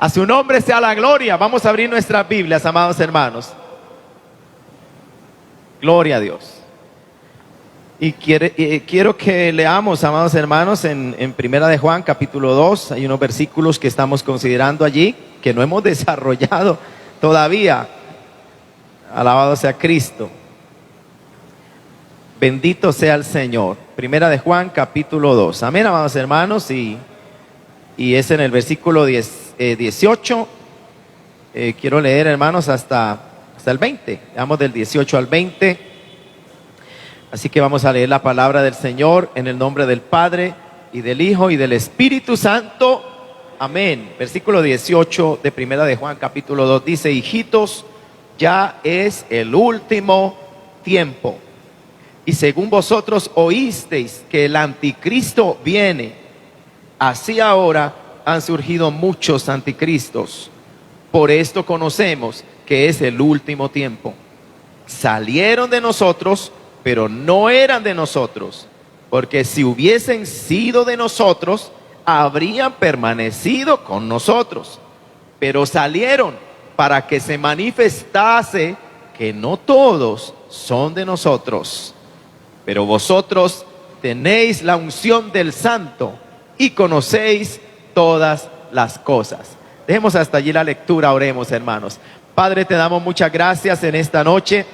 A su nombre sea la gloria. Vamos a abrir nuestras Biblias, amados hermanos. Gloria a Dios. Y quiero que leamos, amados hermanos, en Primera de Juan, capítulo 2. Hay unos versículos que estamos considerando allí, que no hemos desarrollado todavía. Alabado sea Cristo. Bendito sea el Señor. Primera de Juan, capítulo 2. Amén, amados hermanos. Y es en el versículo 18. Quiero leer, hermanos, hasta el 20. Vamos del 18 al 20. Así que vamos a leer la palabra del Señor en el nombre del Padre y del Hijo y del Espíritu Santo. Amén. Versículo 18 de Primera de Juan, capítulo 2 dice: hijitos, ya es el último tiempo. Y según vosotros oísteis que el anticristo viene, así ahora han surgido muchos anticristos. Por esto conocemos que es el último tiempo. Salieron de nosotros, pero no eran de nosotros, porque si hubiesen sido de nosotros, habrían permanecido con nosotros. Pero salieron para que se manifestase que no todos son de nosotros. Pero vosotros tenéis la unción del Santo y conocéis todas las cosas. Dejemos hasta allí la lectura, oremos, hermanos. Padre, te damos muchas gracias en esta noche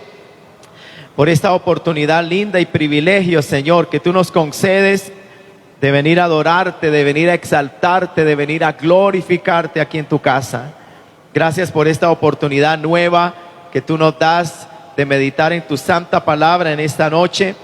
por esta oportunidad linda y privilegio, Señor, que tú nos concedes de venir a adorarte, de venir a exaltarte, de venir a glorificarte aquí en tu casa. Gracias por esta oportunidad nueva que tú nos das de meditar en tu santa palabra en esta noche.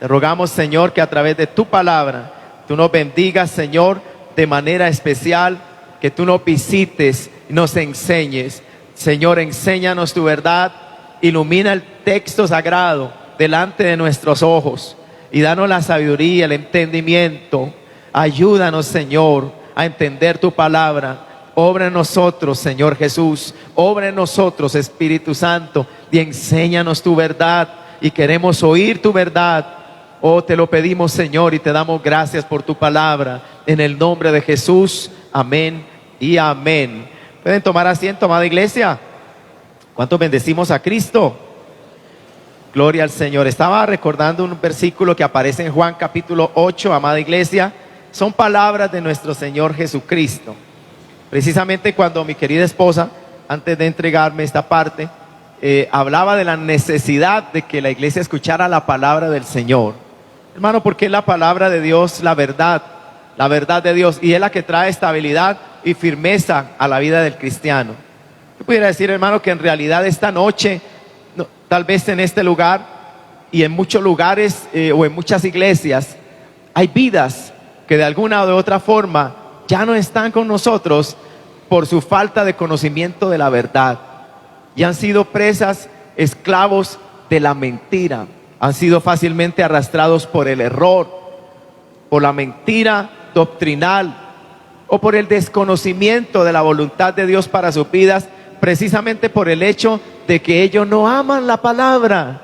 Te rogamos, Señor, que a través de tu palabra tú nos bendigas, Señor, de manera especial, que tú nos visites y nos enseñes. Señor, enséñanos tu verdad, ilumina el texto sagrado delante de nuestros ojos y danos la sabiduría, el entendimiento. Ayúdanos, Señor, a entender tu palabra. Obra en nosotros, Señor Jesús, obra en nosotros, Espíritu Santo, y enséñanos tu verdad, y queremos oír tu verdad. Oh, te lo pedimos, Señor, y te damos gracias por tu palabra, en el nombre de Jesús. Amén y amén. ¿Pueden tomar asiento, amada iglesia? ¿Cuántos bendecimos a Cristo? Gloria al Señor. Estaba recordando un versículo que aparece en Juan capítulo 8, amada iglesia. Son palabras de nuestro Señor Jesucristo. Precisamente cuando mi querida esposa, antes de entregarme esta parte, hablaba de la necesidad de que la iglesia escuchara la palabra del Señor. Hermano, porque es la palabra de Dios, la verdad de Dios, y es la que trae estabilidad y firmeza a la vida del cristiano. Yo pudiera decir, hermano, que en realidad esta noche, tal vez en este lugar y en muchos lugares o en muchas iglesias, hay vidas que de alguna o de otra forma ya no están con nosotros por su falta de conocimiento de la verdad, y han sido presas, esclavos de la mentira, han sido fácilmente arrastrados por el error, por la mentira doctrinal o por el desconocimiento de la voluntad de Dios para sus vidas, precisamente por el hecho de que ellos no aman la palabra,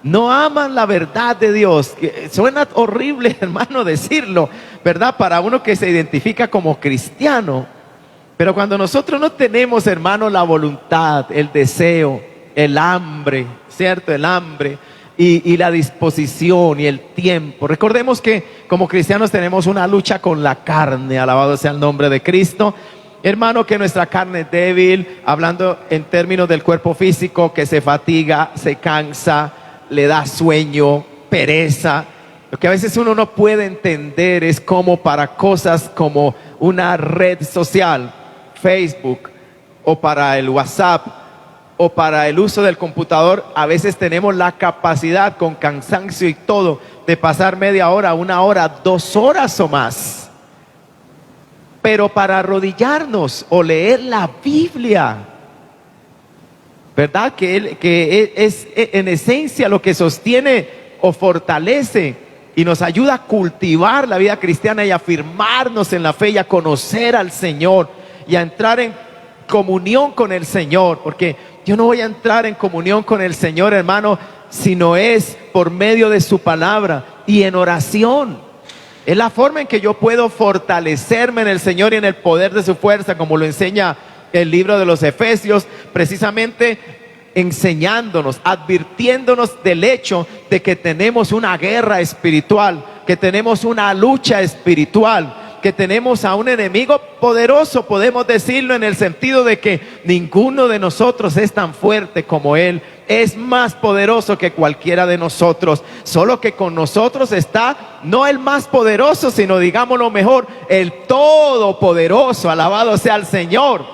no aman la verdad de Dios. Suena horrible, hermano, decirlo, ¿verdad? Para uno que se identifica como cristiano. Pero cuando nosotros no tenemos, hermano, la voluntad, el deseo, el hambre, ¿cierto? El hambre y la disposición y el tiempo. Recordemos que como cristianos tenemos una lucha con la carne, alabado sea el nombre de Cristo. Hermano, que nuestra carne es débil, hablando en términos del cuerpo físico, que se fatiga, se cansa, le da sueño, pereza. Lo que a veces uno no puede entender es cómo para cosas como una red social, Facebook, o para el WhatsApp, o para el uso del computador, a veces tenemos la capacidad, con cansancio y todo, de pasar media hora, 1 hora, 2 horas o más. Pero para arrodillarnos o leer la Biblia, ¿verdad? Que es en esencia lo que sostiene o fortalece y nos ayuda a cultivar la vida cristiana y a afirmarnos en la fe y a conocer al Señor y a entrar en comunión con el Señor. Porque yo no voy a entrar en comunión con el Señor, hermano, si no es por medio de su palabra y en oración. Es la forma en que yo puedo fortalecerme en el Señor y en el poder de su fuerza, como lo enseña el libro de los Efesios, precisamente enseñándonos, advirtiéndonos del hecho de que tenemos una guerra espiritual, que tenemos una lucha espiritual, que tenemos a un enemigo poderoso, podemos decirlo en el sentido de que ninguno de nosotros es tan fuerte como Él. Es más poderoso que cualquiera de nosotros, solo que con nosotros está no el más poderoso, sino, digámoslo mejor, el todopoderoso. Alabado sea el Señor,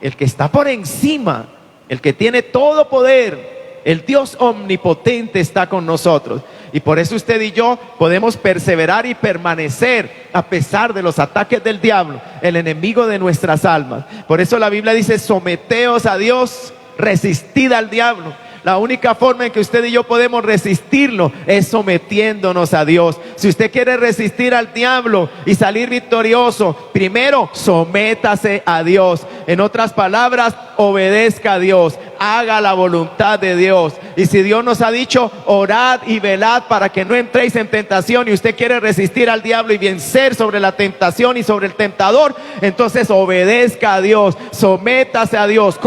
el que está por encima, el que tiene todo poder, el Dios omnipotente está con nosotros. Y por eso usted y yo podemos perseverar y permanecer a pesar de los ataques del diablo, el enemigo de nuestras almas. Por eso la Biblia dice: someteos a Dios, resistid al diablo. La única forma en que usted y yo podemos resistirlo es sometiéndonos a Dios. Si usted quiere resistir al diablo y salir victorioso, primero sométase a Dios. En otras palabras, obedezca a Dios, haga la voluntad de Dios. Y si Dios nos ha dicho: orad y velad para que no entréis en tentación, y usted quiere resistir al diablo y vencer sobre la tentación y sobre el tentador, entonces obedezca a Dios, sométase a Dios.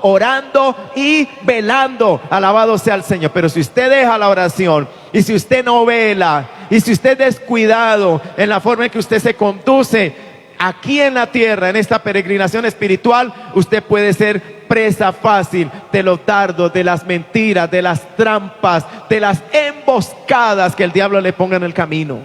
Orando y velando. Alabado sea el Señor. Pero si usted deja la oración, y si usted no vela, y si usted es descuidado en la forma en que usted se conduce aquí en la tierra, en esta peregrinación espiritual, usted puede ser presa fácil de los dardos, de las mentiras, de las trampas, de las emboscadas que el diablo le ponga en el camino.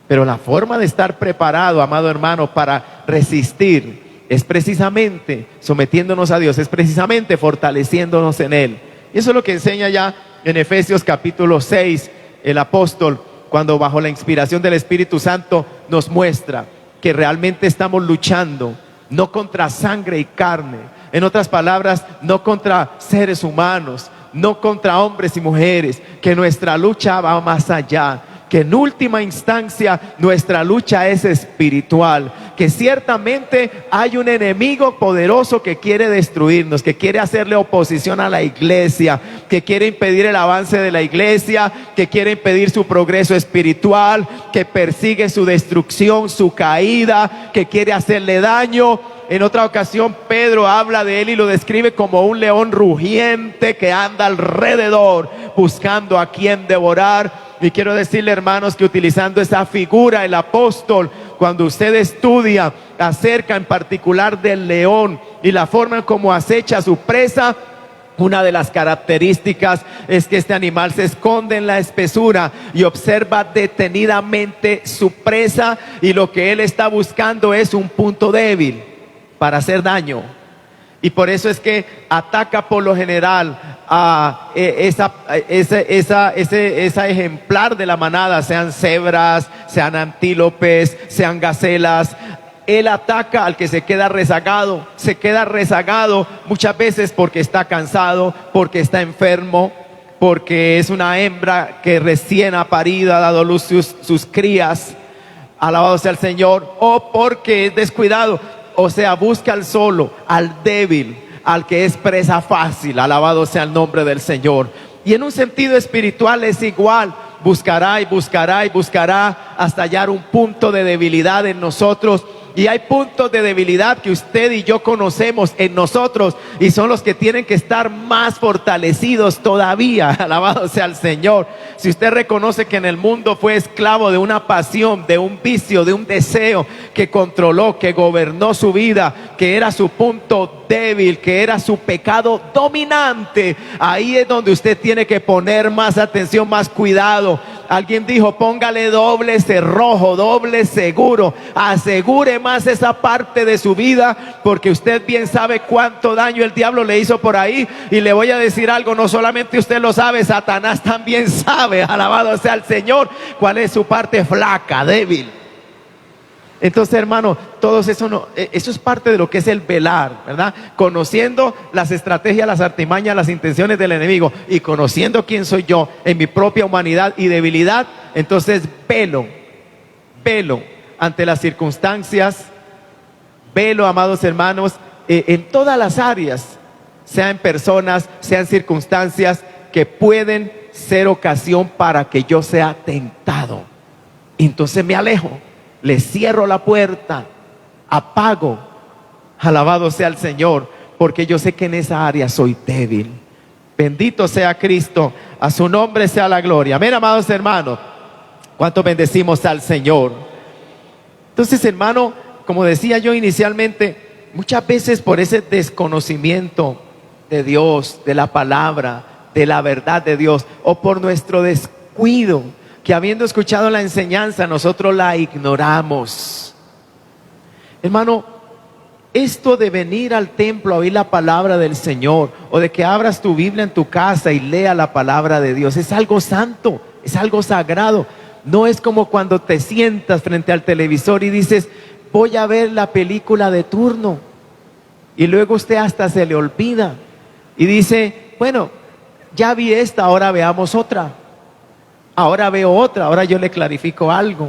Pero la forma de estar preparado, amado hermano, para resistir es precisamente sometiéndonos a Dios, es precisamente fortaleciéndonos en Él. Y eso es lo que enseña ya en Efesios capítulo 6 el apóstol, cuando bajo la inspiración del Espíritu Santo nos muestra que realmente estamos luchando no contra sangre y carne. En otras palabras, no contra seres humanos, no contra hombres y mujeres, que nuestra lucha va más allá, que en última instancia nuestra lucha es espiritual, que ciertamente hay un enemigo poderoso que quiere destruirnos, que quiere hacerle oposición a la iglesia, que quiere impedir el avance de la iglesia, que quiere impedir su progreso espiritual, que persigue su destrucción, su caída, que quiere hacerle daño. En otra ocasión Pedro habla de él y lo describe como un león rugiente que anda alrededor buscando a quien devorar. Y quiero decirle, hermanos, que utilizando esa figura, el apóstol, cuando usted estudia acerca en particular del león y la forma en cómo acecha a su presa, una de las características es que este animal se esconde en la espesura y observa detenidamente su presa, y lo que él está buscando es un punto débil para hacer daño. Y por eso es que ataca por lo general a esa ejemplar de la manada, sean cebras, sean antílopes, sean gacelas. Él ataca al que se queda rezagado muchas veces porque está cansado, porque está enfermo, porque es una hembra que recién ha parido, ha dado luz sus crías, alabado sea el Señor, o porque es descuidado. O sea, busca al solo, al débil, al que es presa fácil. Alabado sea el nombre del Señor. Y en un sentido espiritual es igual. Buscará y buscará y buscará hasta hallar un punto de debilidad en nosotros. Y hay puntos de debilidad que usted y yo conocemos en nosotros, y son los que tienen que estar más fortalecidos todavía. Alabado sea el Señor. Si usted reconoce que en el mundo fue esclavo de una pasión, de un vicio, de un deseo que controló, que gobernó su vida, que era su punto débil, que era su pecado dominante, ahí es donde usted tiene que poner más atención, más cuidado. Alguien dijo: póngale doble cerrojo, doble seguro, asegure más esa parte de su vida, porque usted bien sabe cuánto daño el diablo le hizo por ahí. Y le voy a decir algo: no solamente usted lo sabe, Satanás también sabe, alabado sea el Señor, cuál es su parte flaca, débil. Entonces, hermano, todo eso eso es parte de lo que es el velar, ¿verdad? Conociendo las estrategias, las artimañas, las intenciones del enemigo, y conociendo quién soy yo en mi propia humanidad y debilidad, entonces velo ante las circunstancias, velo, amados hermanos, en todas las áreas, sean personas, sean circunstancias que pueden ser ocasión para que yo sea tentado. Entonces me alejo, le cierro la puerta, apago Alabado sea el Señor, porque yo sé que en esa área soy débil. Bendito sea Cristo, a su nombre sea la gloria. Amén, amados hermanos. ¿Cuánto bendecimos al Señor? Entonces, hermano, como decía yo inicialmente, muchas veces por ese desconocimiento de Dios, de la palabra, de la verdad de Dios, o por nuestro descuido, que habiendo escuchado la enseñanza, nosotros la ignoramos. Hermano, esto de venir al templo a oír la palabra del Señor, o de que abras tu Biblia en tu casa y lea la palabra de Dios, es algo santo, es algo sagrado. No es como cuando te sientas frente al televisor y dices, voy a ver la película de turno, y luego usted hasta se le olvida y dice, bueno, ya vi esta, ahora veamos otra, ahora veo otra, ahora yo le clarifico algo.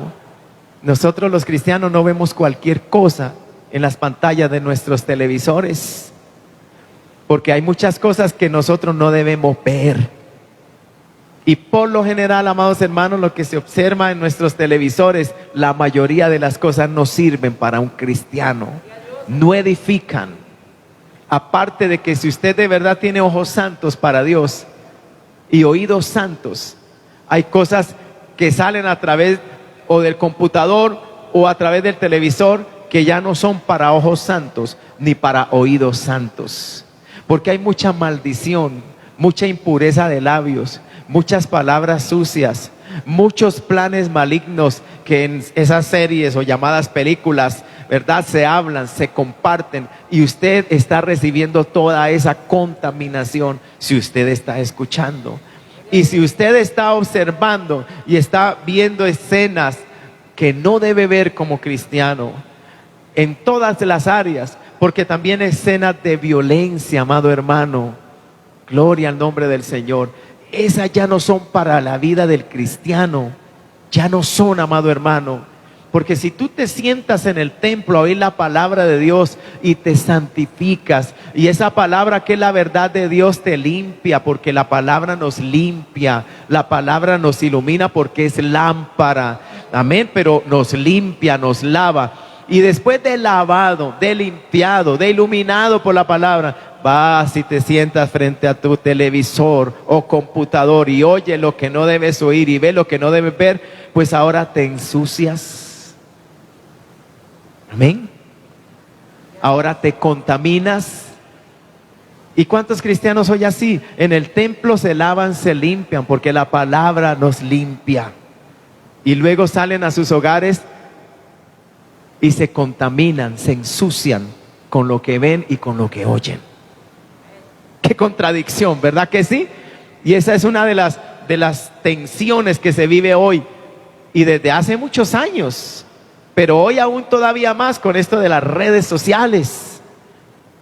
Nosotros los cristianos no vemos cualquier cosa en las pantallas de nuestros televisores, porque hay muchas cosas que nosotros no debemos ver. Y por lo general, amados hermanos, lo que se observa en nuestros televisores, la mayoría de las cosas no sirven para un cristiano, no edifican. Aparte de que si usted de verdad tiene ojos santos para Dios y oídos santos, hay cosas que salen a través o del computador o a través del televisor que ya no son para ojos santos ni para oídos santos, porque hay mucha maldición, mucha impureza de labios, muchas palabras sucias, muchos planes malignos que en esas series o llamadas películas, ¿verdad?, se hablan, se comparten, y usted está recibiendo toda esa contaminación si usted está escuchando. Y si usted está observando y está viendo escenas que no debe ver como cristiano, en todas las áreas, porque también escenas de violencia, amado hermano, gloria al nombre del Señor, esas ya no son para la vida del cristiano, ya no son, amado hermano. Porque si tú te sientas en el templo a oír la palabra de Dios y te santificas, y esa palabra que es la verdad de Dios te limpia, porque la palabra nos limpia, la palabra nos ilumina porque es lámpara, amén, pero nos limpia, nos lava. Y después de lavado, de limpiado, de iluminado por la palabra, vas y te sientas frente a tu televisor o computador y oye lo que no debes oír y ve lo que no debes ver, pues ahora te ensucias. Amén. Ahora te contaminas. ¿Y cuántos cristianos hoy así? En el templo se lavan, se limpian, porque la palabra nos limpia. Y luego salen a sus hogares y se contaminan, se ensucian con lo que ven y con lo que oyen. Qué contradicción, ¿verdad que sí? Y esa es una de las tensiones que se vive hoy y desde hace muchos años, pero hoy aún todavía más con esto de las redes sociales,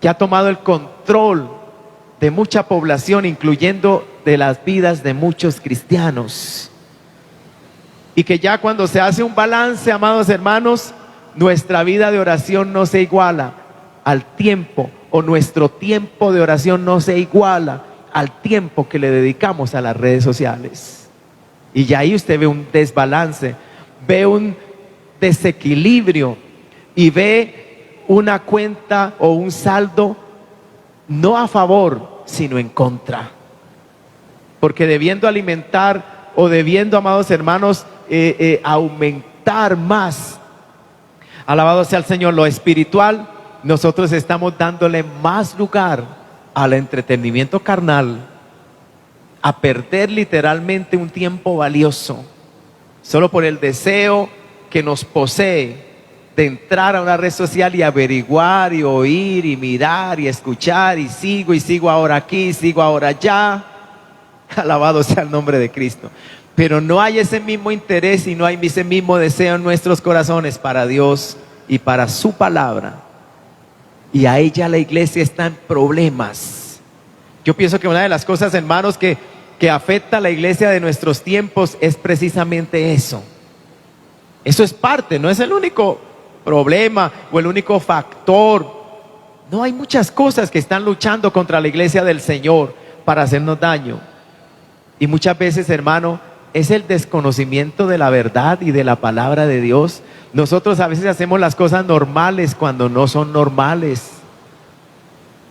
que ha tomado el control de mucha población, incluyendo de las vidas de muchos cristianos. Y que ya cuando se hace un balance, amados hermanos, nuestra vida de oración no se iguala al tiempo, o nuestro tiempo de oración no se iguala al tiempo que le dedicamos a las redes sociales. Y ya ahí usted ve un desbalance, ve un desequilibrio y ve una cuenta o un saldo no a favor, sino en contra. Porque debiendo alimentar o debiendo, amados hermanos, aumentar más, alabado sea el Señor, lo espiritual, nosotros estamos dándole más lugar al entretenimiento carnal, a perder literalmente un tiempo valioso, solo por el deseo que nos posee de entrar a una red social y averiguar y oír y mirar y escuchar y sigo ahora aquí, sigo ahora allá. Alabado sea el nombre de Cristo. Pero no hay ese mismo interés y no hay ese mismo deseo en nuestros corazones para Dios y para su palabra. Y a ella la iglesia está en problemas. Yo pienso que una de las cosas, hermanos, que afecta a la iglesia de nuestros tiempos es precisamente eso. Eso es parte, no es el único problema o el único factor. No, hay muchas cosas que están luchando contra la iglesia del Señor para hacernos daño. Y muchas veces, hermano, es el desconocimiento de la verdad y de la palabra de Dios. Nosotros a veces hacemos las cosas normales cuando no son normales.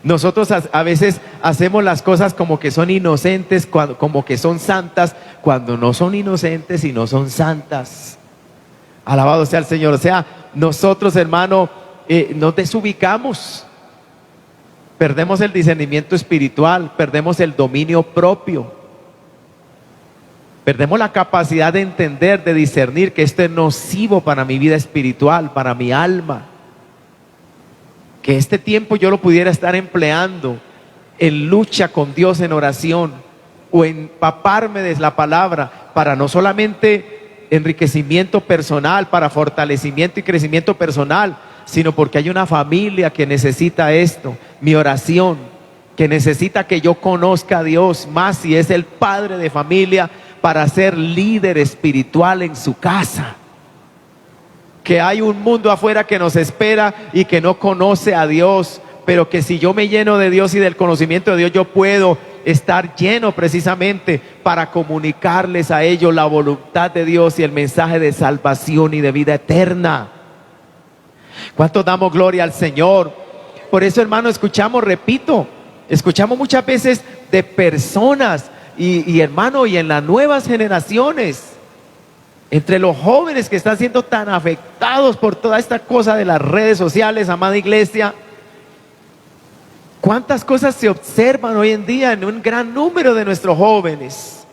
Nosotros a veces hacemos las cosas como que son inocentes, como que son santas, cuando no son inocentes y no son santas. Alabado sea el Señor. O sea, nosotros, hermano, nos desubicamos. Perdemos el discernimiento espiritual, perdemos el dominio propio. Perdemos la capacidad de entender, de discernir que esto es nocivo para mi vida espiritual, para mi alma. Que este tiempo yo lo pudiera estar empleando en lucha con Dios, en oración, o empaparme de la palabra, para no solamente enriquecimiento personal, para fortalecimiento y crecimiento personal, sino porque hay una familia que necesita esto, mi oración, que necesita que yo conozca a Dios más si es el padre de familia, para ser líder espiritual en su casa. Que hay un mundo afuera que nos espera y que no conoce a Dios, pero que si yo me lleno de Dios y del conocimiento de Dios, yo puedo estar lleno precisamente para comunicarles a ellos la voluntad de Dios y el mensaje de salvación y de vida eterna. ¿Cuántos damos gloria al Señor? Por eso, hermano, escuchamos muchas veces de personas y hermano, y en las nuevas generaciones, entre los jóvenes que están siendo tan afectados por toda esta cosa de las redes sociales, amada iglesia, cuántas cosas se observan hoy en día en un gran número de nuestros jóvenes.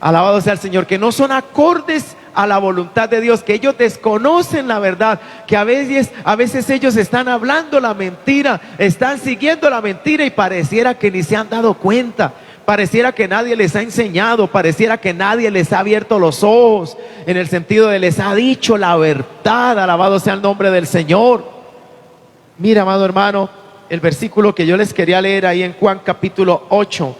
Alabado sea el Señor, que no son acordes a la voluntad de Dios, que ellos desconocen la verdad, que a veces ellos están hablando la mentira, están siguiendo la mentira y pareciera que ni se han dado cuenta. Pareciera que nadie les ha enseñado, pareciera que nadie les ha abierto los ojos, en el sentido de les ha dicho la verdad. Alabado sea el nombre del Señor. Mira, amado hermano, el versículo que yo les quería leer ahí en Juan capítulo 8,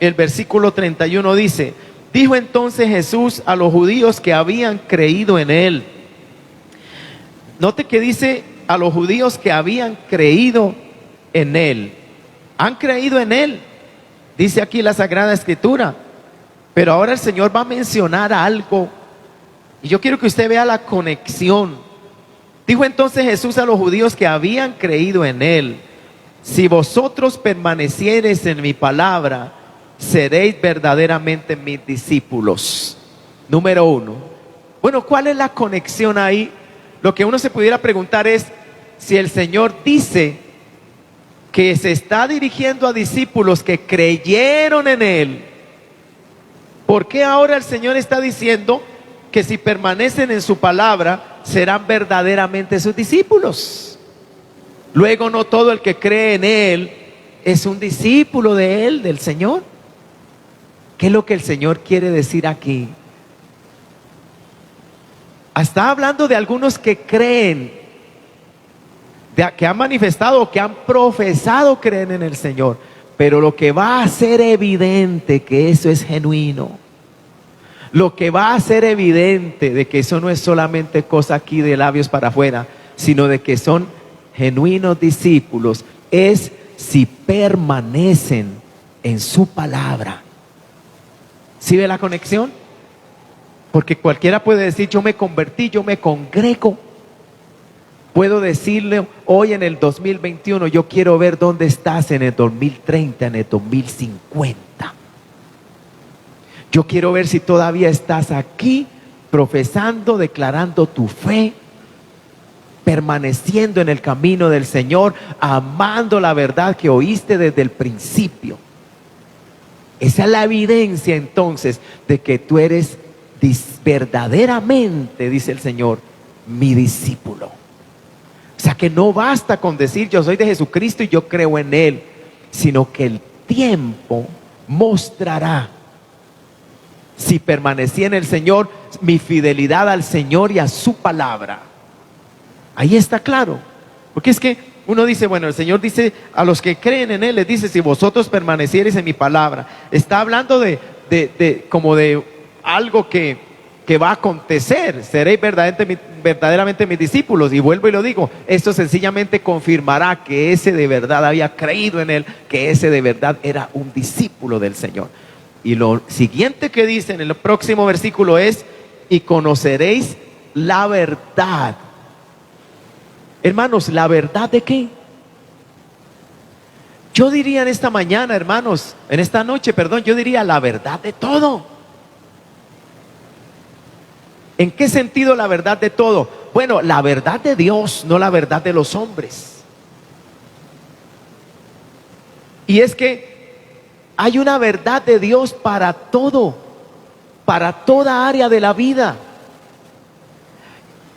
el versículo 31 dice: dijo entonces Jesús a los judíos que habían creído en él. Note que dice a los judíos que habían creído en él. Han creído en él. Dice aquí la Sagrada Escritura, pero ahora el Señor va a mencionar algo, y yo quiero que usted vea la conexión. Dijo entonces Jesús a los judíos que habían creído en él: si vosotros permaneciereis en mi palabra, seréis verdaderamente mis discípulos. Número uno. Bueno, ¿cuál es la conexión ahí? Lo que uno se pudiera preguntar es, si el Señor dice que se está dirigiendo a discípulos que creyeron en él, ¿por qué ahora el Señor está diciendo que si permanecen en su palabra serán verdaderamente sus discípulos? Luego, no todo el que cree en él es un discípulo de él, del Señor. ¿Qué es lo que el Señor quiere decir aquí? Está hablando de algunos que creen, que han manifestado, que han profesado creer en el Señor, pero lo que va a hacer evidente que eso es genuino, lo que va a hacer evidente de que eso no es solamente cosa aquí de labios para afuera, sino de que son genuinos discípulos, es si permanecen en su palabra. ¿Sí ve la conexión? Porque cualquiera puede decir: yo me convertí, yo me congrego. Puedo decirle hoy en el 2021, yo quiero ver dónde estás en el 2030, en el 2050. Yo quiero ver si todavía estás aquí profesando, declarando tu fe, permaneciendo en el camino del Señor, amando la verdad que oíste desde el principio. Esa es la evidencia entonces de que tú eres verdaderamente, dice el Señor, mi discípulo. O sea que no basta con decir yo soy de Jesucristo y yo creo en él, sino que el tiempo mostrará si permanecí en el Señor, mi fidelidad al Señor y a su palabra. Ahí está claro. Porque es que uno dice, bueno, el Señor dice a los que creen en él, les dice: si vosotros permaneciereis en mi palabra. Está hablando como de algo que va a acontecer. Seréis verdaderamente mis discípulos. Y vuelvo y lo digo, esto sencillamente confirmará que ese de verdad había creído en él, que ese de verdad era un discípulo del Señor. Y lo siguiente que dice en el próximo versículo es: y conoceréis la verdad. Hermanos, ¿la verdad de qué? Yo diría en esta mañana, hermanos, en esta noche, perdón, yo diría la verdad de todo. ¿En qué sentido la verdad de todo? Bueno, la verdad de Dios, no la verdad de los hombres. Y es que hay una verdad de Dios para todo, para toda área de la vida.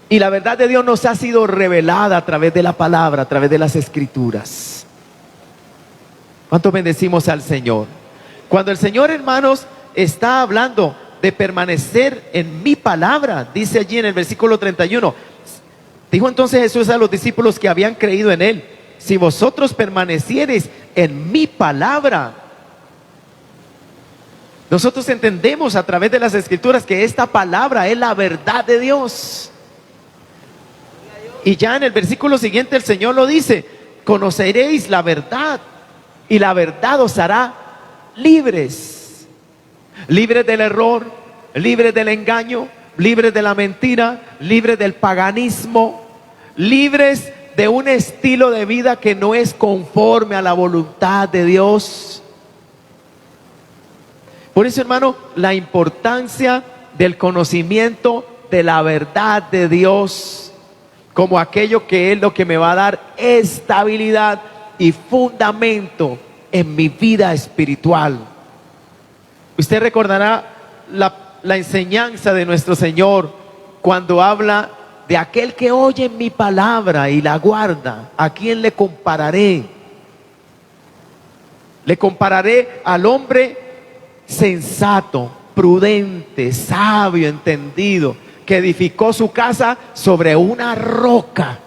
Y la verdad de Dios nos ha sido revelada a través de la palabra, a través de las escrituras. ¿Cuánto bendecimos al Señor? Cuando el Señor, hermanos, está hablando de permanecer en mi palabra, dice allí en el versículo 31, dijo entonces Jesús a los discípulos que habían creído en Él: si vosotros permaneciereis en mi palabra. Nosotros entendemos a través de las escrituras que esta palabra es la verdad de Dios. Y ya en el versículo siguiente el Señor lo dice: conoceréis la verdad y la verdad os hará libres. Libres del error, libres del engaño, libres de la mentira, libres del paganismo, libres de un estilo de vida que no es conforme a la voluntad de Dios. Por eso, hermano, la importancia del conocimiento de la verdad de Dios como aquello que es lo que me va a dar estabilidad y fundamento en mi vida espiritual. Usted recordará la enseñanza de nuestro Señor cuando habla de aquel que oye mi palabra y la guarda. ¿A quién le compararé? Le compararé al hombre sensato, prudente, sabio, entendido, que edificó su casa sobre una roca.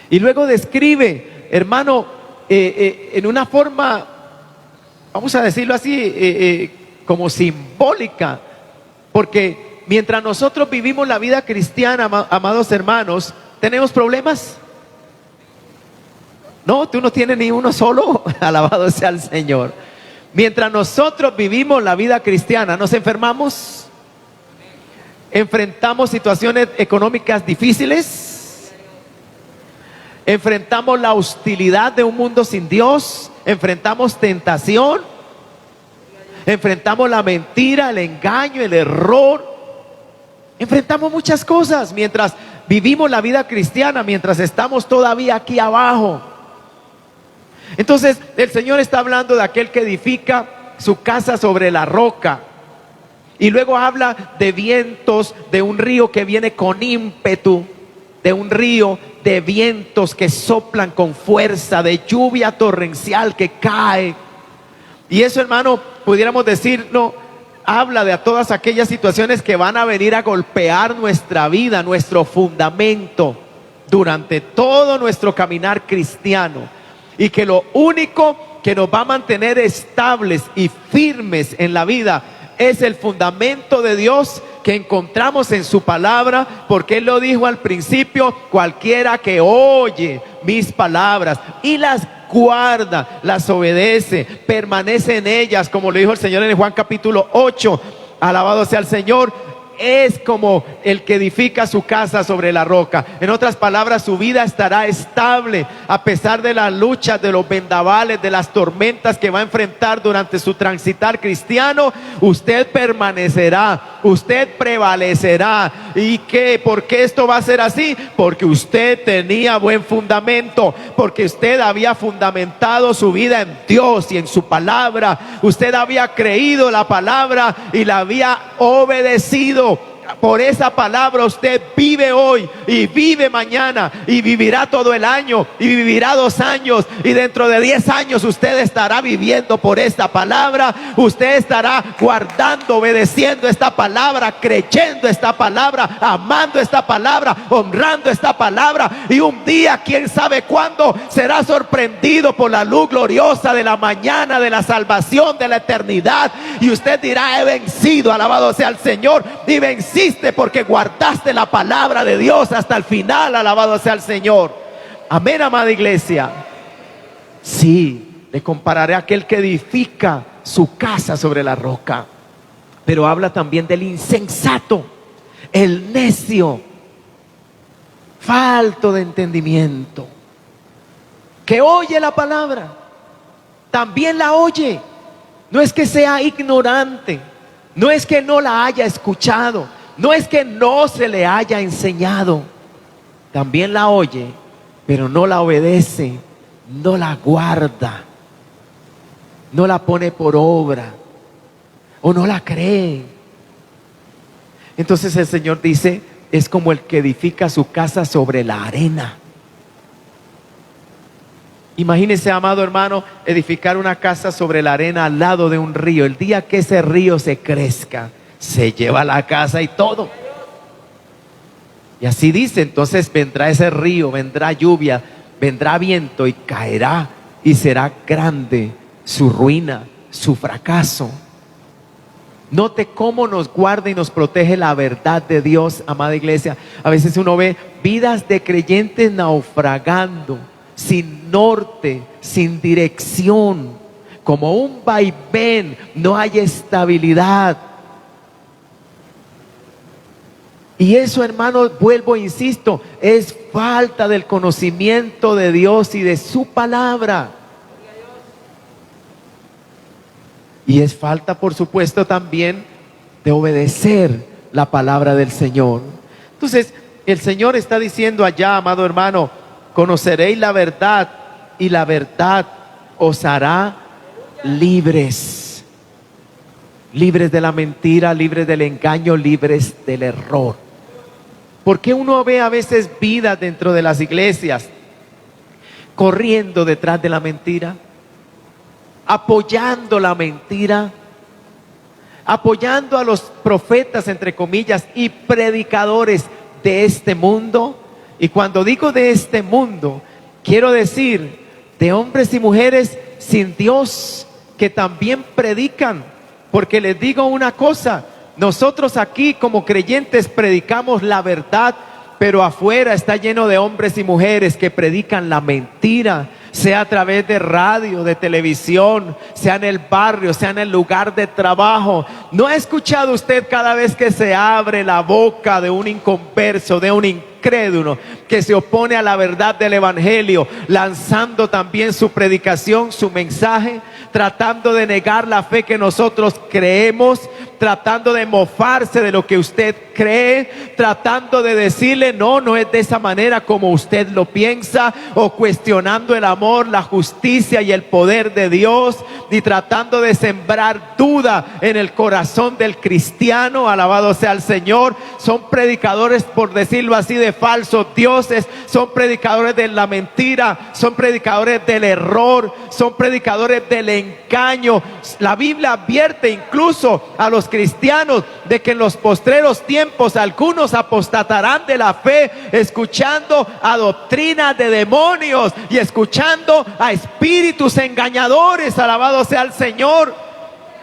Y luego describe, hermano, en una forma, vamos a decirlo así, como simbólica, porque mientras nosotros vivimos la vida cristiana, amados hermanos, ¿tenemos problemas? No, tú no tienes ni uno solo. Alabado sea el Señor. Mientras nosotros vivimos la vida cristiana, ¿nos enfermamos? ¿Enfrentamos situaciones económicas difíciles? ¿Enfrentamos la hostilidad de un mundo sin Dios? ¿Enfrentamos tentación? ¿Enfrentamos la mentira, el engaño, el error? Enfrentamos muchas cosas mientras vivimos la vida cristiana, mientras estamos todavía aquí abajo. Entonces el Señor está hablando de aquel que edifica su casa sobre la roca. Y luego habla de vientos, de un río que viene con ímpetu, de un río de vientos que soplan con fuerza, de lluvia torrencial que cae. Y eso, hermano, pudiéramos decirlo, habla de todas aquellas situaciones que van a venir a golpear nuestra vida, nuestro fundamento durante todo nuestro caminar cristiano. Y que lo único que nos va a mantener estables y firmes en la vida es el fundamento de Dios que encontramos en su palabra, porque Él lo dijo al principio: cualquiera que oye mis palabras y las guarda, las obedece, permanece en ellas, como lo dijo el Señor en Juan capítulo 8, alabado sea el Señor, es como el que edifica su casa sobre la roca. En otras palabras, su vida estará estable a pesar de las luchas, de los vendavales, de las tormentas que va a enfrentar durante su transitar cristiano. Usted permanecerá, usted prevalecerá. ¿Y qué? ¿Por qué esto va a ser así? Porque usted tenía buen fundamento, porque usted había fundamentado su vida en Dios y en su palabra. Usted había creído la palabra y la había obedecido. Por esa palabra usted vive hoy y vive mañana y vivirá todo el año y vivirá 2 años y dentro de 10 años usted estará viviendo por esta palabra. Usted estará guardando, obedeciendo esta palabra, creyendo esta palabra, amando esta palabra, honrando esta palabra, y un día, quién sabe cuándo, será sorprendido por la luz gloriosa de la mañana, de la salvación, de la eternidad, y usted dirá: he vencido, alabado sea el Señor, y venciste porque guardaste la palabra de Dios hasta el final, alabado sea el Señor. Amén, amada iglesia. Sí, le compararé a aquel que edifica su casa sobre la roca. Pero habla también del insensato, el necio, falto de entendimiento, que oye la palabra, también la oye. No es que sea ignorante, no es que no la haya escuchado, no es que no se le haya enseñado. También la oye, pero no la obedece, no la guarda, no la pone por obra o no la cree. Entonces el Señor dice, es como el que edifica su casa sobre la arena. Imagínese, amado hermano, edificar una casa sobre la arena al lado de un río. El día que ese río se crezca, se lleva la casa y todo. Y así dice, entonces vendrá ese río, vendrá lluvia, vendrá viento y caerá, y será grande su ruina, su fracaso. Note cómo nos guarda y nos protege la verdad de Dios, amada iglesia. A veces uno ve vidas de creyentes naufragando, sin norte, sin dirección, como un vaivén, no hay estabilidad. Y eso, hermano, vuelvo e insisto, es falta del conocimiento de Dios y de su palabra. Y es falta, por supuesto, también de obedecer la palabra del Señor. Entonces, el Señor está diciendo allá, amado hermano, conoceréis la verdad y la verdad os hará libres. Libres de la mentira, libres del engaño, libres del error. ¿Por qué uno ve a veces vidas dentro de las iglesias corriendo detrás de la mentira? Apoyando la mentira, apoyando a los profetas, entre comillas, y predicadores de este mundo. Y cuando digo de este mundo, quiero decir de hombres y mujeres sin Dios que también predican. Porque les digo una cosa, nosotros aquí como creyentes predicamos la verdad, pero afuera está lleno de hombres y mujeres que predican la mentira, sea a través de radio, de televisión, sea en el barrio, sea en el lugar de trabajo. ¿No ha escuchado usted cada vez que se abre la boca de un inconverso, de un incrédulo que se opone a la verdad del evangelio, lanzando también su predicación, su mensaje, tratando de negar la fe que nosotros creemos, tratando de mofarse de lo que usted cree, tratando de decirle no, no es de esa manera como usted lo piensa, o cuestionando el amor, la justicia y el poder de Dios, y tratando de sembrar duda en el corazón del cristiano? Alabado sea el Señor. Son predicadores, por decirlo así, de falsos dioses, son predicadores de la mentira, son predicadores del error, son predicadores del engaño. La Biblia advierte incluso a los cristianos de que en los postreros tiempos algunos apostatarán de la fe, escuchando a doctrinas de demonios y escuchando a espíritus engañadores. Alabado sea el Señor.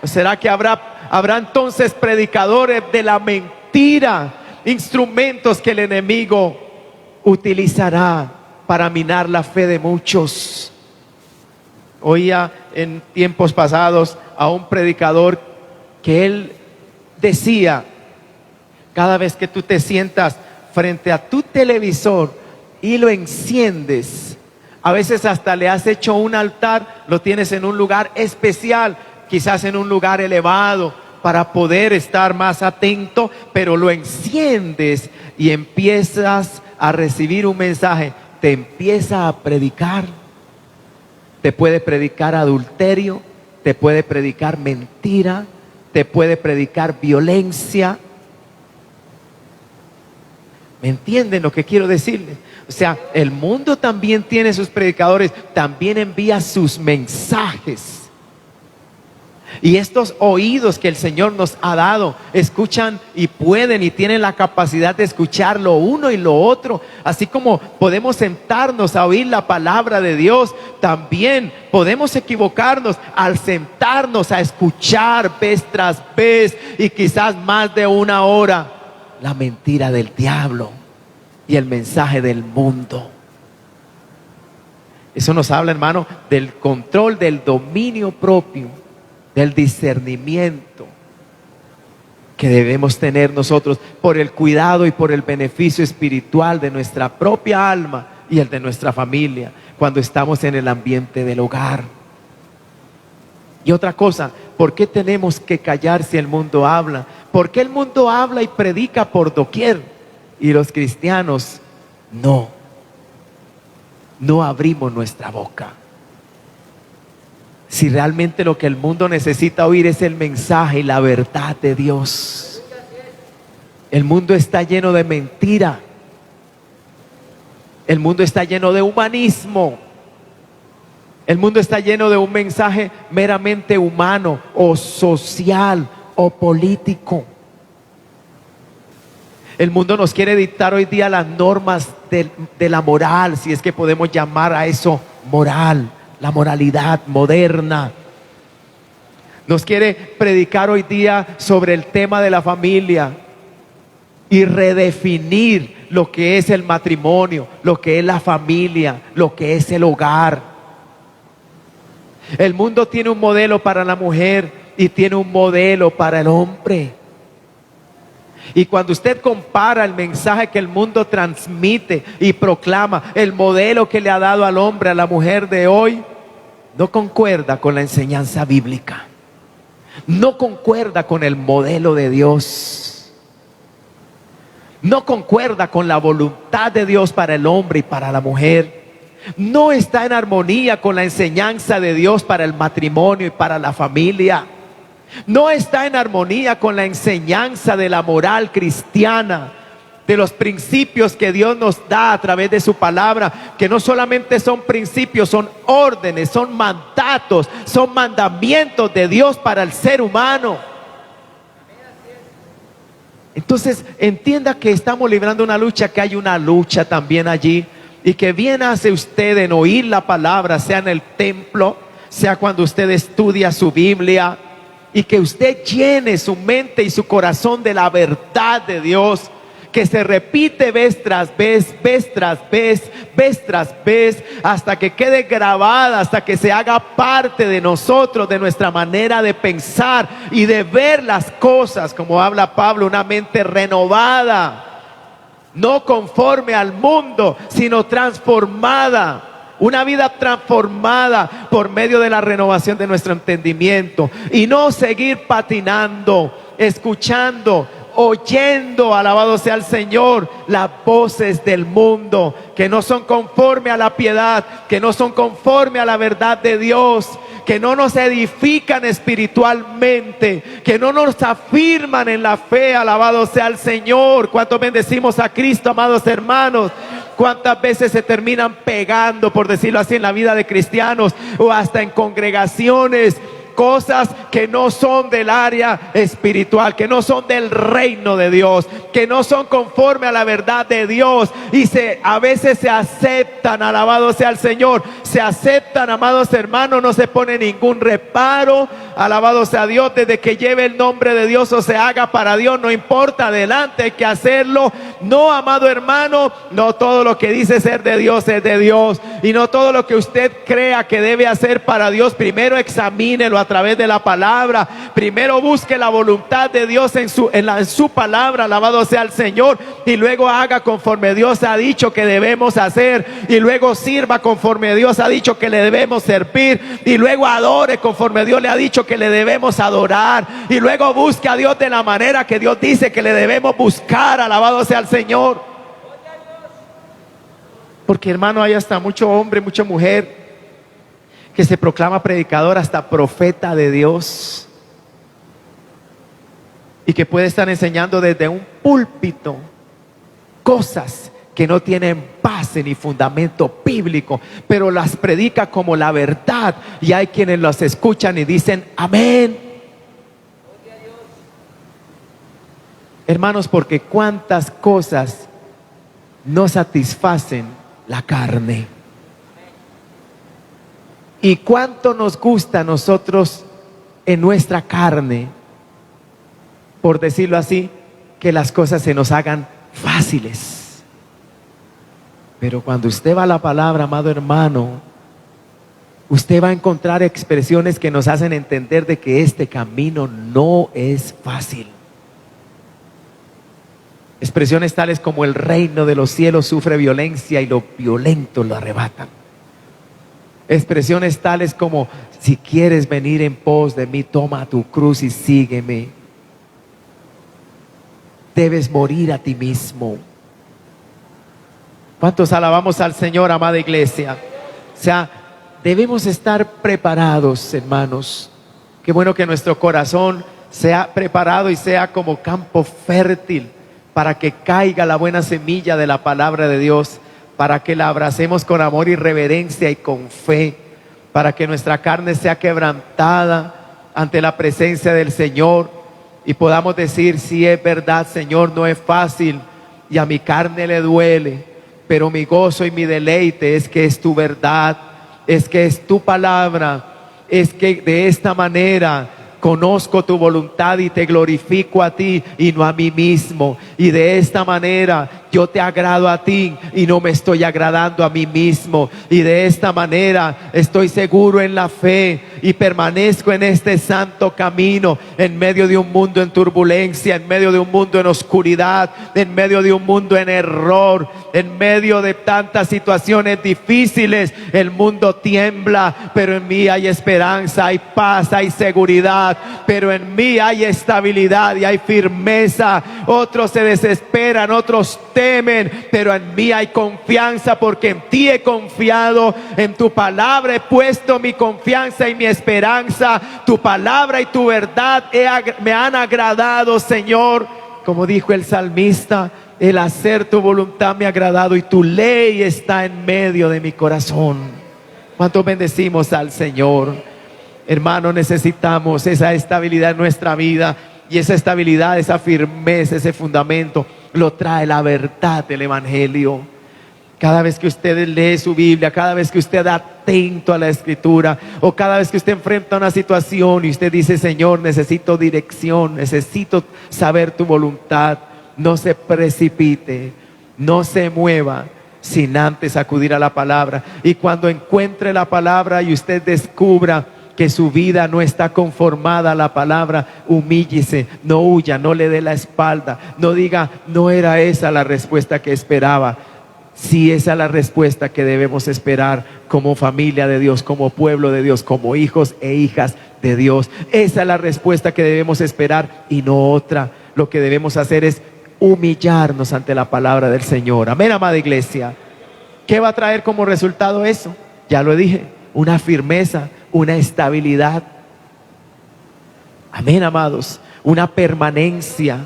¿Será que habrá entonces predicadores de la mentira, instrumentos que el enemigo utilizará para minar la fe de muchos? Oía en tiempos pasados a un predicador que él decía: cada vez que tú te sientas frente a tu televisor y lo enciendes, a veces hasta le has hecho un altar, lo tienes en un lugar especial, quizás en un lugar elevado, para poder estar más atento, pero lo enciendes y empiezas a recibir un mensaje, te empieza a predicar. Te puede predicar adulterio, te puede predicar mentira, te puede predicar violencia. ¿Me entienden lo que quiero decirles? O sea, el mundo también tiene sus predicadores, también envía sus mensajes. Y estos oídos que el Señor nos ha dado, escuchan y pueden y tienen la capacidad de escuchar lo uno y lo otro. Así como podemos sentarnos a oír la palabra de Dios, también podemos equivocarnos al sentarnos a escuchar vez tras vez y quizás más de una hora la mentira del diablo y el mensaje del mundo. Eso nos habla, hermano, del control, del dominio propio, del discernimiento que debemos tener nosotros por el cuidado y por el beneficio espiritual de nuestra propia alma y el de nuestra familia. cuando estamos en el ambiente del hogar. Y otra cosa, ¿por qué tenemos que callar si el mundo habla? ¿Por qué el mundo habla y predica por doquier? Y los cristianos no abrimos nuestra boca. Si realmente lo que el mundo necesita oír es el mensaje y la verdad de Dios. El mundo está lleno de mentira. El mundo está lleno de humanismo. El mundo está lleno de un mensaje meramente humano o social o político. El mundo nos quiere dictar hoy día las normas de la moral, si es que podemos llamar a eso moral, la moralidad moderna. Nos quiere predicar hoy día sobre el tema de la familia y redefinir lo que es el matrimonio, lo que es la familia, lo que es el hogar. El mundo tiene un modelo para la mujer y tiene un modelo para el hombre. Y cuando usted compara el mensaje que el mundo transmite y proclama, el modelo que le ha dado al hombre, a la mujer de hoy, no concuerda con la enseñanza bíblica. No concuerda con el modelo de Dios. No concuerda con la voluntad de Dios para el hombre y para la mujer. No está en armonía con la enseñanza de Dios para el matrimonio y para la familia. No está en armonía con la enseñanza de la moral cristiana, de los principios que Dios nos da a través de su palabra, que no solamente son principios, son órdenes, son mandatos, son mandamientos de Dios para el ser humano. Entonces, entienda que estamos librando una lucha, que hay una lucha también allí. Y que bien hace usted en oír la palabra, sea en el templo, sea cuando usted estudia su Biblia, y que usted llene su mente y su corazón de la verdad de Dios, que se repite vez tras vez, vez tras vez, vez tras vez, hasta que quede grabada, hasta que se haga parte de nosotros, de nuestra manera de pensar y de ver las cosas, como habla Pablo, una mente renovada. No conforme al mundo, sino transformada. Una vida transformada por medio de la renovación de nuestro entendimiento. Y no seguir patinando, escuchando, oyendo, alabado sea el Señor, las voces del mundo, que no son conforme a la piedad, que no son conforme a la verdad de Dios, que no nos edifican espiritualmente, que no nos afirman en la fe, alabado sea el Señor. ¿Cuántos bendecimos a Cristo, amados hermanos? ¿Cuántas veces se terminan pegando, por decirlo así, en la vida de cristianos o hasta en congregaciones? Cosas que no son del área espiritual, que no son del reino de Dios, que no son conforme a la verdad de Dios, y a veces se aceptan, alabado sea el Señor, se aceptan, amados hermanos, no se pone ningún reparo, alabado sea Dios, desde que lleve el nombre de Dios o se haga para Dios, no importa, adelante, hay que hacerlo. No, amado hermano, no todo lo que dice ser de Dios es de Dios, y no todo lo que usted crea que debe hacer para Dios, primero examínelo a través de la palabra. Primero busque la voluntad de Dios en su palabra, alabado sea el Señor, y luego haga conforme Dios ha dicho que debemos hacer, y luego sirva conforme Dios ha dicho que le debemos servir, y luego adore conforme Dios le ha dicho que le debemos adorar, y luego busque a Dios de la manera que Dios dice que le debemos buscar, alabado sea el Señor. Porque, hermano, hay hasta mucho hombre, mucha mujer que se proclama predicador, hasta profeta de Dios, y que puede estar enseñando desde un púlpito cosas que no tienen base ni fundamento bíblico, pero las predica como la verdad, y hay quienes los escuchan y dicen amén. Hermanos, porque cuántas cosas no satisfacen la carne. Y cuánto nos gusta a nosotros en nuestra carne, por decirlo así, que las cosas se nos hagan fáciles. Pero cuando usted va a la palabra, amado hermano, usted va a encontrar expresiones que nos hacen entender de que este camino no es fácil. Expresiones tales como: el reino de los cielos sufre violencia y los violentos lo arrebatan. Expresiones tales como: si quieres venir en pos de mí, toma tu cruz y sígueme. Debes morir a ti mismo. ¿Cuántos alabamos al Señor, amada iglesia? O sea, debemos estar preparados, hermanos. Qué bueno que nuestro corazón sea preparado y sea como campo fértil para que caiga la buena semilla de la palabra de Dios, para que la abracemos con amor y reverencia y con fe, para que nuestra carne sea quebrantada ante la presencia del Señor y podamos decir: sí, es verdad, Señor, no es fácil y a mi carne le duele, pero mi gozo y mi deleite es que es tu verdad, es que es tu palabra, es que de esta manera conozco tu voluntad y te glorifico a ti y no a mí mismo. Y de esta manera yo te agrado a ti y no me estoy agradando a mí mismo. Y de esta manera estoy seguro en la fe y permanezco en este santo camino, en medio de un mundo en turbulencia, en medio de un mundo en oscuridad, en medio de un mundo en error, en medio de tantas situaciones difíciles. El mundo tiembla, pero en mí hay esperanza, hay paz, hay seguridad. Pero en mí hay estabilidad y hay firmeza. Otros se desesperan, otros temen, pero en mí hay confianza, porque en ti he confiado. En tu palabra he puesto mi confianza y mi esperanza. Tu palabra y tu verdad me han agradado, Señor. Como dijo el salmista: el hacer tu voluntad me ha agradado y tu ley está en medio de mi corazón. ¿Cuántos bendecimos al Señor? Hermano, necesitamos esa estabilidad en nuestra vida, y esa estabilidad, esa firmeza, ese fundamento lo trae la verdad del Evangelio. Cada vez que usted lee su Biblia, cada vez que usted está atento a la Escritura, o cada vez que usted enfrenta una situación y usted dice: Señor, necesito dirección, necesito saber tu voluntad, no se precipite, no se mueva sin antes acudir a la palabra. Y cuando encuentre la palabra y usted descubra que su vida no está conformada a la palabra, humíllese, no huya, no le dé la espalda, no diga: no era esa la respuesta que esperaba. Sí, esa es la respuesta que debemos esperar como familia de Dios, como pueblo de Dios, como hijos e hijas de Dios. Esa es la respuesta que debemos esperar y no otra. Lo que debemos hacer es humillarnos ante la palabra del Señor. Amén, amada iglesia. ¿Qué va a traer como resultado eso? Ya lo dije: una firmeza, una estabilidad. Amén, amados. Una permanencia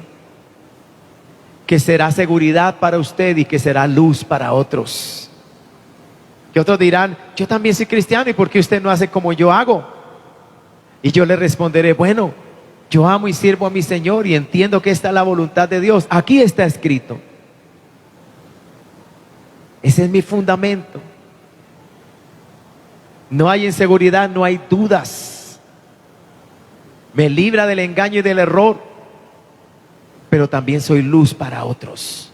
que será seguridad para usted y que será luz para otros. Que otros dirán: yo también soy cristiano, ¿y por qué usted no hace como yo hago? Y yo le responderé: bueno, yo amo y sirvo a mi Señor y entiendo que esta es la voluntad de Dios. Aquí está escrito. Ese es mi fundamento. No hay inseguridad, no hay dudas. Me libra del engaño y del error, pero también soy luz para otros.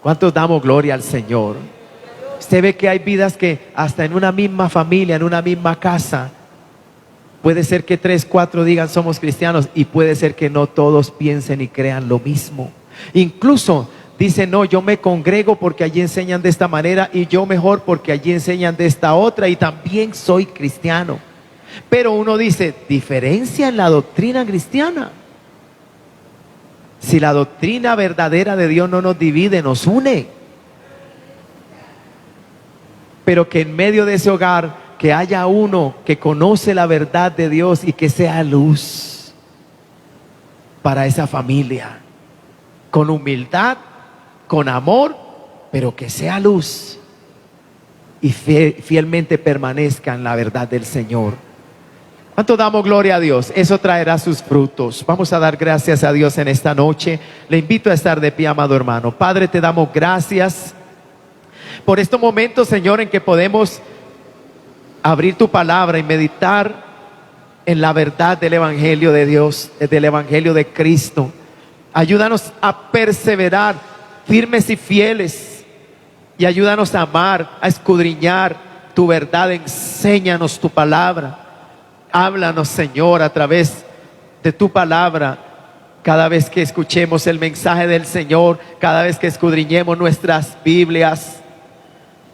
¿Cuántos damos gloria al Señor? Usted ve que hay vidas que hasta en una misma familia, en una misma casa, puede ser que 3, 4 digan: somos cristianos, y puede ser que no todos piensen y crean lo mismo. Incluso dicen: no, yo me congrego porque allí enseñan de esta manera, y yo mejor porque allí enseñan de esta otra, y también soy cristiano. Pero uno dice: diferencia en la doctrina cristiana. Si la doctrina verdadera de Dios no nos divide, nos une. Pero que en medio de ese hogar, que haya uno que conoce la verdad de Dios y que sea luz para esa familia, con humildad, con amor, pero que sea luz y fielmente permanezca en la verdad del Señor. ¿Cuánto damos gloria a Dios? Eso traerá sus frutos. Vamos a dar gracias a Dios en esta noche. Le invito a estar de pie, amado hermano. Padre, te damos gracias por estos momentos, Señor, en que podemos abrir tu palabra y meditar en la verdad del Evangelio de Dios, del Evangelio de Cristo. Ayúdanos a perseverar firmes y fieles, y ayúdanos a amar, a escudriñar tu verdad. Enséñanos tu palabra. Háblanos, Señor, a través de tu palabra. Cada vez que escuchemos el mensaje del Señor, cada vez que escudriñemos nuestras Biblias,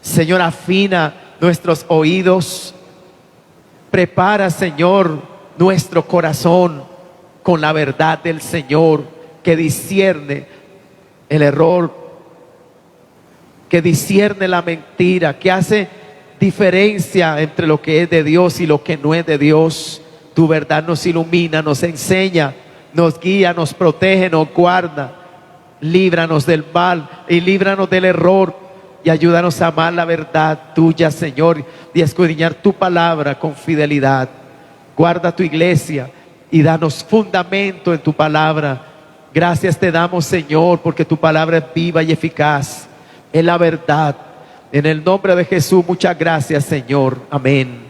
Señor, afina nuestros oídos. Prepara, Señor, nuestro corazón con la verdad del Señor, que discierne el error, que discierne la mentira, que hace diferencia entre lo que es de Dios y lo que no es de Dios. Tu verdad nos ilumina, nos enseña, nos guía, nos protege, nos guarda. Líbranos del mal y líbranos del error, y ayúdanos a amar la verdad tuya, Señor, y a escudriñar tu palabra con fidelidad. Guarda tu iglesia y danos fundamento en tu palabra. Gracias te damos, Señor, porque tu palabra es viva y eficaz, es la verdad. En el nombre de Jesús, muchas gracias, Señor. Amén.